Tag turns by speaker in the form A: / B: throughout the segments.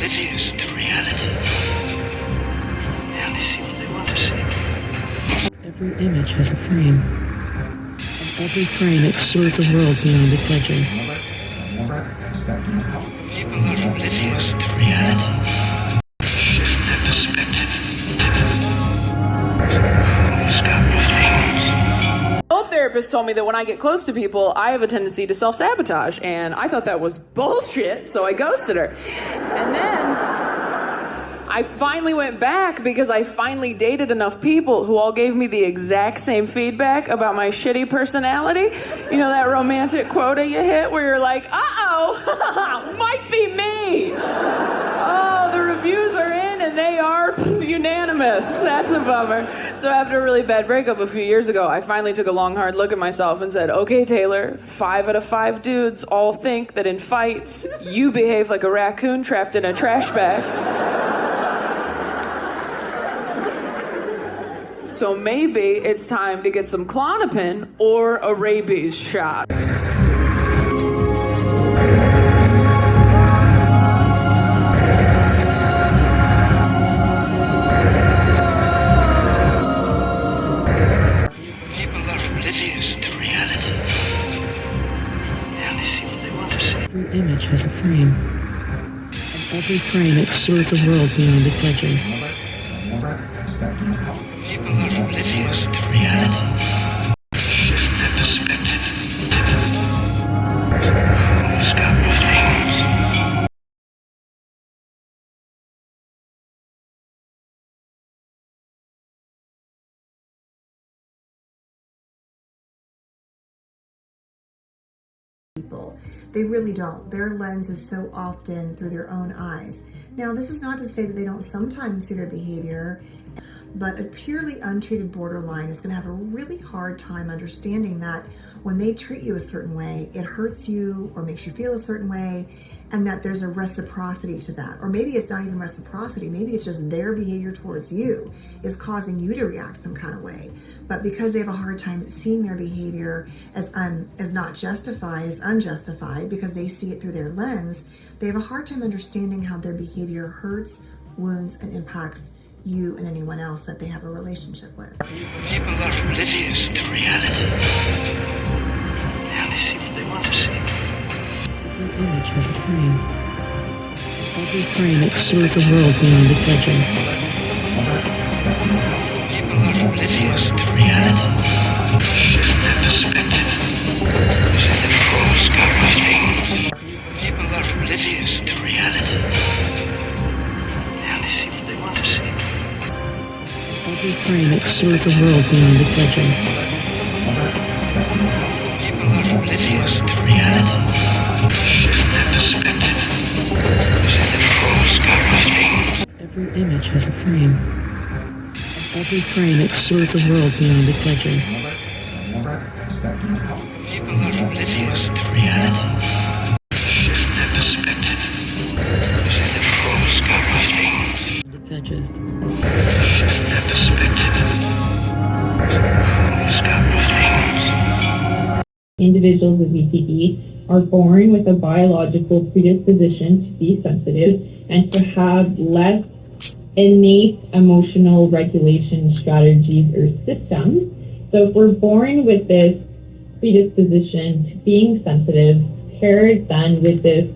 A: oblivious to reality. They only see what they want to see.
B: Every image has a frame. And every frame extrudes a world beyond its edges.
A: People are oblivious to reality. Shift their perspective. Who's got the thing?
C: Old therapist told me that when I get close to people, I have a tendency to self-sabotage, and I thought that was bullshit, so I ghosted her. And then I finally went back because I finally dated enough people who all gave me the exact same feedback about my shitty personality. You know that romantic quota you hit where you're like, uh-oh, might be me. Oh, the reviews are in and they are unanimous. That's a bummer. So after a really bad breakup a few years ago, I finally took a long, hard look at myself and said, okay, Taylor, 5 out of 5 dudes all think that in fights, you behave like a raccoon trapped in a trash bag. So maybe it's time to get some Klonopin or a rabies shot.
A: People are oblivious to reality. They only see what they want to see.
B: Every image has a frame. And every frame extrudes a world beyond its edges.
A: People are oblivious to reality. Shift their perspective. Who's got the thing?
D: People. They really don't. Their lens is so often through their own eyes. Now, this is not to say that they don't sometimes see their behavior, but a purely untreated borderline is going to have a really hard time understanding that when they treat you a certain way, it hurts you or makes you feel a certain way, and that there's a reciprocity to that. Or maybe it's not even reciprocity, maybe it's just their behavior towards you is causing you to react some kind of way. But because they have a hard time seeing their behavior as not justified, as unjustified, because they see it through their lens, they have a hard time understanding how their behavior hurts, wounds, and impacts you and anyone else that they have a relationship with.
A: People are oblivious to reality. They only see what they want to see.
B: Every image has a frame. Every frame extrudes a world beyond its edges.
A: People are oblivious to reality. Shift their perspective. Who's got the thing? People are oblivious to reality. They only see what they want to see.
B: Every frame extrudes a world beyond its edges.
A: People are oblivious to reality. Shift their perspective. Who's got the thing?
B: Every image has a frame. Every frame extrudes a world beyond its edges.
A: People are oblivious to reality. Shift their perspective. Who's got the thing?
B: Its edges.
A: Shift their perspective. Who's got the thing?
E: Individuals with BPD are born with a biological predisposition to be sensitive and to have less innate emotional regulation strategies or systems. So if we're born with this predisposition to being sensitive, paired then with this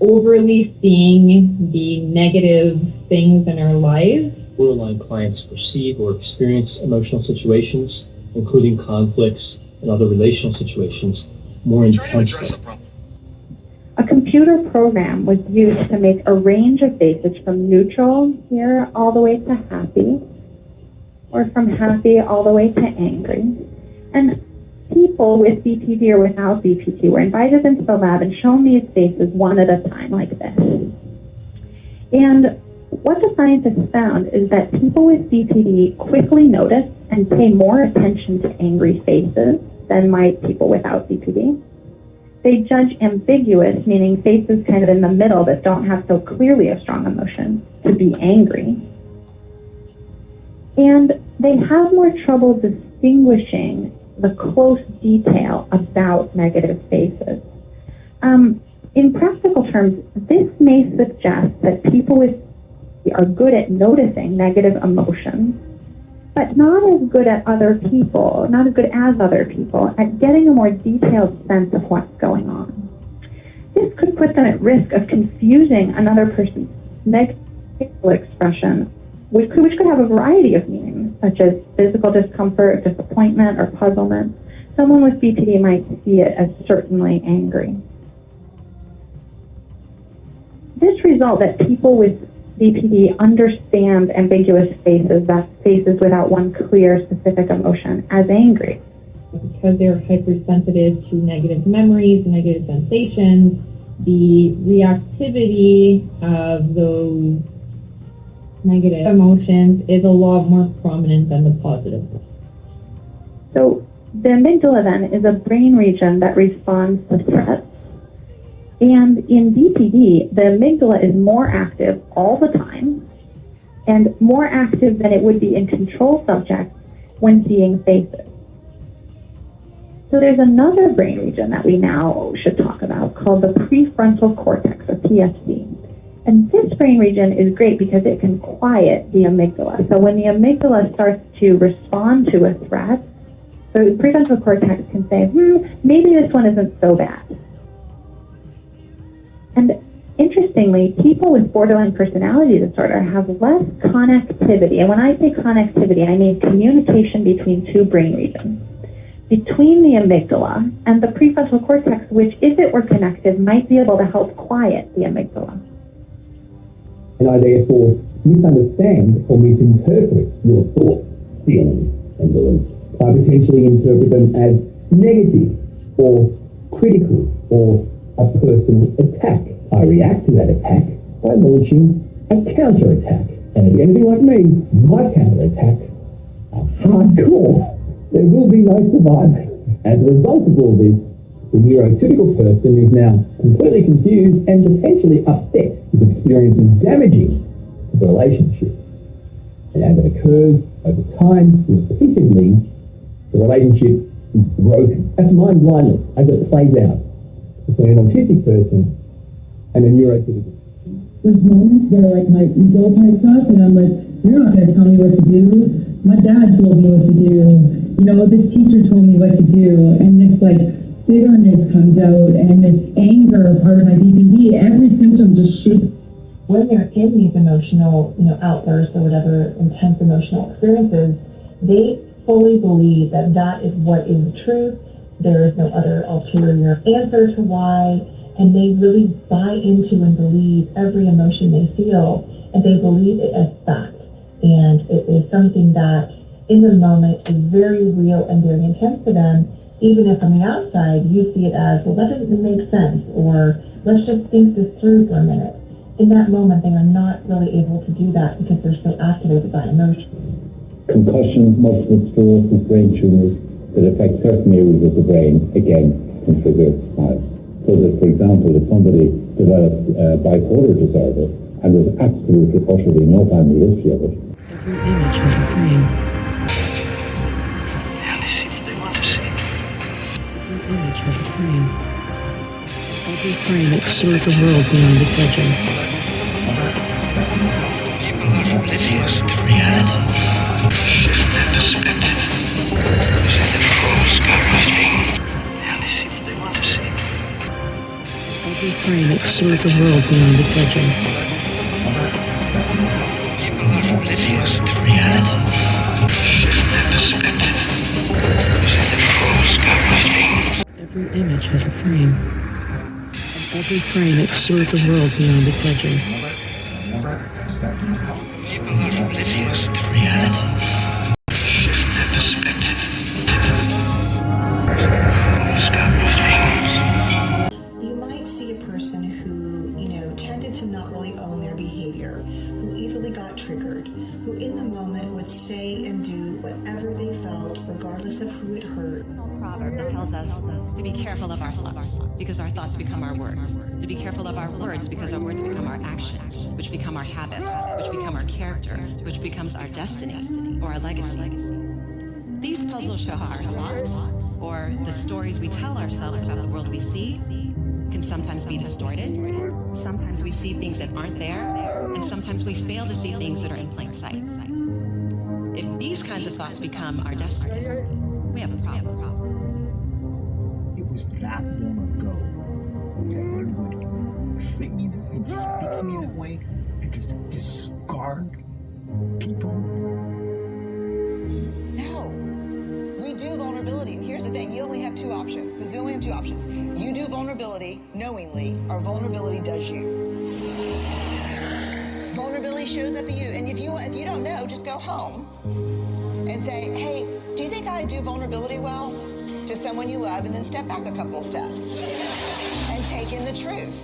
E: overly seeing the negative things in our lives.
F: Borderline clients perceive or experience emotional situations, including conflicts and other relational situations, more intensely.
G: A computer program was used to make a range of faces from neutral here all the way to happy, or from happy all the way to angry. And people with BPD or without BPD were invited into the lab and shown these faces one at a time like this. And what the scientists found is that people with BPD quickly notice and pay more attention to angry faces than might people without BPD. They judge ambiguous, meaning faces kind of in the middle that don't have so clearly a strong emotion, to be angry. And they have more trouble distinguishing the close detail about negative faces. In practical terms, this may suggest that people with PTSD are good at noticing negative emotions, but not as good as other people at getting a more detailed sense of what's going on. This could put them at risk of confusing another person's negative expression, which could have a variety of meanings, such as physical discomfort, disappointment, or puzzlement. Someone with BPD might see it as certainly angry. This result that people with BPD understand ambiguous faces, that's faces without one clear specific emotion, as angry.
E: Because they're hypersensitive to negative memories, negative sensations, the reactivity of those negative emotions is a lot more prominent than the positive.
G: So the amygdala then is a brain region that responds to threats. And in BPD, the amygdala is more active all the time and more active than it would be in control subjects when seeing faces. So there's another brain region that we now should talk about called the prefrontal cortex, or PFC. And this brain region is great because it can quiet the amygdala. So when the amygdala starts to respond to a threat, so the prefrontal cortex can say, maybe this one isn't so bad. And interestingly, people with borderline personality disorder have less connectivity. And when I say connectivity, I mean communication between two brain regions, between the amygdala and the prefrontal cortex, which, if it were connected, might be able to help quiet the amygdala.
H: And I therefore misunderstand or misinterpret your thoughts, feelings, and beliefs. I potentially interpret them as negative or critical or a personal attack. I react to that attack by launching a counterattack. And if you're anything like me, my counterattacks are hardcore. There will be no surviving. As a result of all this, the neurotypical person is now completely confused and potentially upset with experiences damaging to the relationship. And as it occurs over time, repeatedly, the relationship is broken. That's mind blindness as it plays out between an autistic person and a neurotypical.
I: There's moments where like my ego pipes up and I'm like, you're not going to tell me what to do. My dad told me what to do. You know, this teacher told me what to do. And it's like bitterness comes out and this anger, part of my BPD, every symptom just shoots.
J: When they're in these emotional, outbursts or whatever intense emotional experiences, they fully believe that that is what is the truth. There is no other ulterior answer to why, and they really buy into and believe every emotion they feel, and they believe it as fact. And it is something that, in the moment, is very real and very intense to them, even if on the outside you see it as, well, that doesn't make sense, or let's just think this through for a minute. In that moment, they are not really able to do that because they're so activated by emotion.
K: Concussion, multiple sclerosis, brain tumors that affect certain areas of the brain, again, can trigger SNIDE. So that, for example, if somebody develops bipolar disorder and there's absolutely, utterly no family history of it.
B: Every image has a frame.
A: They only see what they want to see.
B: Every image has a frame. Every frame extrudes a world beyond its edges.
A: People are oblivious to reality. Shift their perspective. See the full scope of things. They only see what they want to see.
B: Every frame extrudes a world beyond its edges.
A: People are oblivious to reality. Shift their perspective. See the full scope of things.
B: Every image has a frame. Every frame extrudes a world beyond its edges.
A: People are oblivious to reality. Shift their perspective. Full scope of things.
D: You might see a person who, tended to not really own their behavior, who easily got triggered, who in the moment would say and do whatever they felt, regardless of who it hurt.
L: Proverb that tells us to be careful of our thoughts, because our thoughts become our words. To be careful of our words, because our words become our actions, which become our habits, which become our character, which becomes our destiny or our legacy. These puzzles show how our thoughts, or the stories we tell ourselves about the world we see, can sometimes be distorted. Sometimes we see things that aren't there, and sometimes we fail to see things that are in plain sight. If these kinds of thoughts become our destiny, we have a problem.
M: It was that long ago that you would treat me and speak to me that way and just discard people.
N: No. We do vulnerability, and here's the thing, you only have two options. Because you only have two options. You do vulnerability knowingly, or vulnerability does you. Vulnerability shows up at you, and if you don't know, just go home and say, hey, do you think I do vulnerability well? To someone you love, and then step back a couple steps and take in the truth.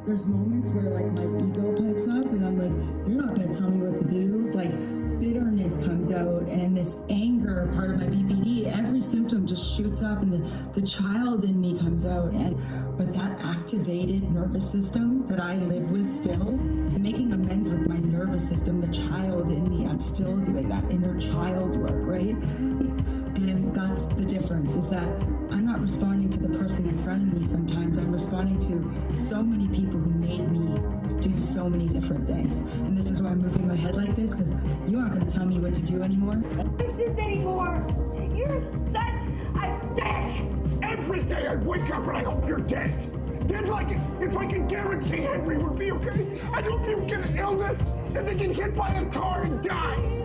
I: There's moments where like my ego pipes up and I'm like, you're not going to tell me what to do. Like bitterness comes out and this anger part of my BPD, every symptom just shoots up and the child in me comes out. But that activated nervous system that I live with still, making amends with my nervous system, the child in me, I'm still doing that inner child work, right? And that's the difference, is that I'm not responding to the person in front of me sometimes. I'm responding to so many people who made me do so many different things. And this is why I'm moving my head like this, because you aren't going to tell me what to do anymore.
O: This anymore. You're such a dick.
M: Every day I wake up and I hope you're dead. Then, like, if I can guarantee Henry would be okay, I hope you get an illness and they get hit by a car and die.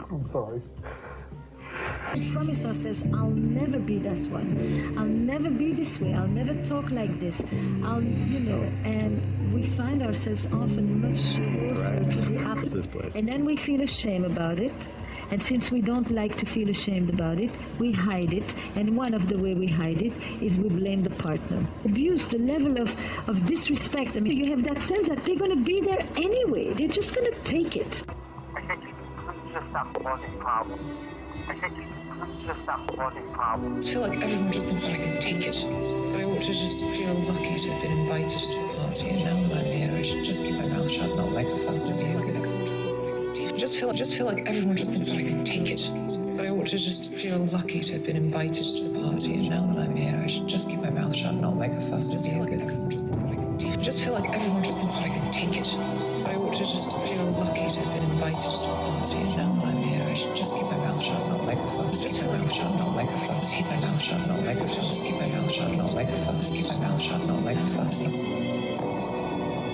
M: I'm sorry.
P: We promise ourselves, I'll never be this one. I'll never be this way. I'll never talk like this. And we find ourselves often much closer to the opposite. And then we feel ashamed about it. And since we don't like to feel ashamed about it, we hide it. And one of the way we hide it is we blame the partner. Abuse, the level of disrespect. I mean, you have that sense that they're going to be there anyway. They're just going to take it.
Q: I think you can just stop causing problems. I think you can just stop causing problems.
R: I feel like everyone just thinks I can take it. But I ought to just feel lucky to have been invited to the party. And now that I'm here, I should just keep my mouth shut and not make a fuss. Just feel like everyone just thinks I can take it. But I ought to just feel lucky to have been invited to the party. And now that I'm here, I should just keep my mouth shut and not make a fuss. Just feel like everyone just thinks I can take it. Just feel like everyone just thinks I can take it. But I ought to just feel lucky to have been invited to the party. And now that I'm here, I should just keep my mouth shut and not make a fuss. Just keep my mouth shut and not make a fuss. Just keep my mouth shut and not make a fuss. Just keep my mouth shut and not make a fuss. Just keep my mouth shut and not make a fuss.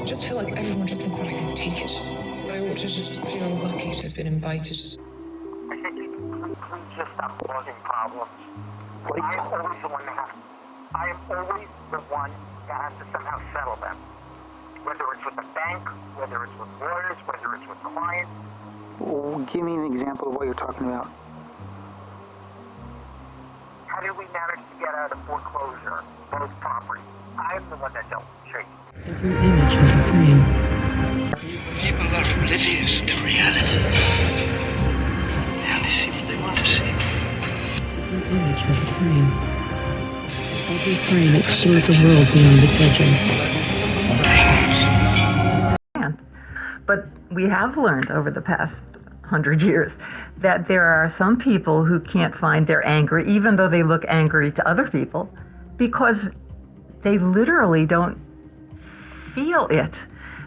R: Just feel like everyone just thinks that I can take it. But I ought to just feel lucky to have been invited.
Q: I think you can just stop causing problems. I am always the one that has to somehow settle them. Whether it's with the bank, whether it's with lawyers, whether it's with clients.
S: Give me an example of what you're talking about.
Q: How did we manage to get out of foreclosure, both properties? I'm the one that dealt with Chase.
B: Every image has a frame.
A: People are oblivious to reality. They only see what they want to see.
B: Every image has a frame. Every frame extrudes a world beyond its edges.
T: But we have learned over the past 100 years that there are some people who can't find their anger, even though they look angry to other people, because they literally don't feel it.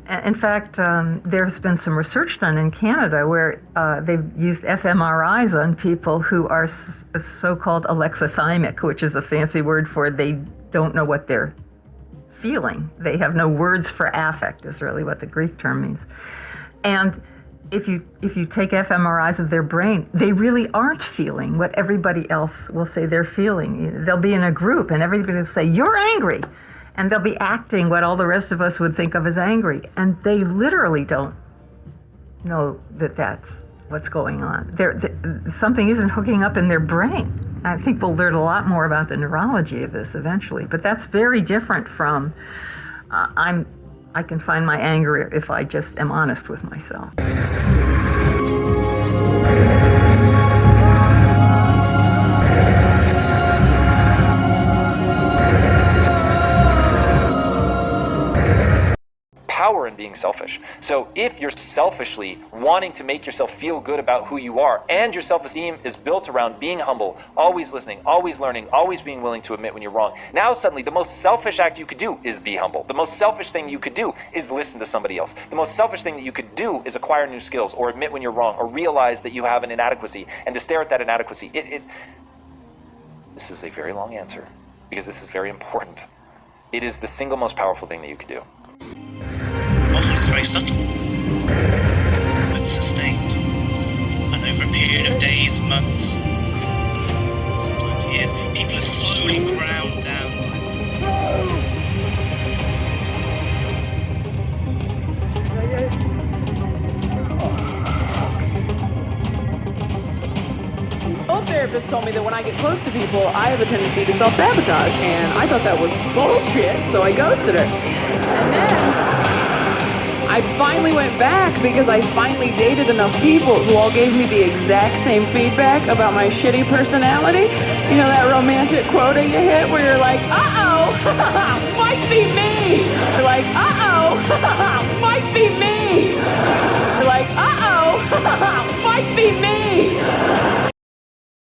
T: In fact, there's been some research done in Canada where they've used fMRIs on people who are so-called alexithymic, which is a fancy word for they don't know what they're feeling. They have no words for affect, is really what the Greek term means. And if you take fMRIs of their brain, they really aren't feeling what everybody else will say they're feeling. They'll be in a group and everybody will say, "You're angry." And they'll be acting what all the rest of us would think of as angry. And they literally don't know that that's what's going on. Something isn't hooking up in their brain. I think we'll learn a lot more about the neurology of this eventually, but that's very different from I can find my anger if I just am honest with myself.
U: Power in being selfish. So if you're selfishly wanting to make yourself feel good about who you are, and your self-esteem is built around being humble, always listening, always learning, always being willing to admit when you're wrong, now suddenly the most selfish act you could do is be humble. The most selfish thing you could do is listen to somebody else. The most selfish thing that you could do is acquire new skills, or admit when you're wrong, or realize that you have an inadequacy, and to stare at that inadequacy. This is a very long answer, because this is very important. It is the single most powerful thing that you could do.
V: Often it's very subtle, but sustained, and over a period of days, months, sometimes years, people are slowly ground down.
C: Old therapist told me that when I get close to people, I have a tendency to self-sabotage, and I thought that was bullshit, so I ghosted her. And then I finally went back because I finally dated enough people who all gave me the exact same feedback about my shitty personality. You know that romantic quota you hit where you're like, uh-oh,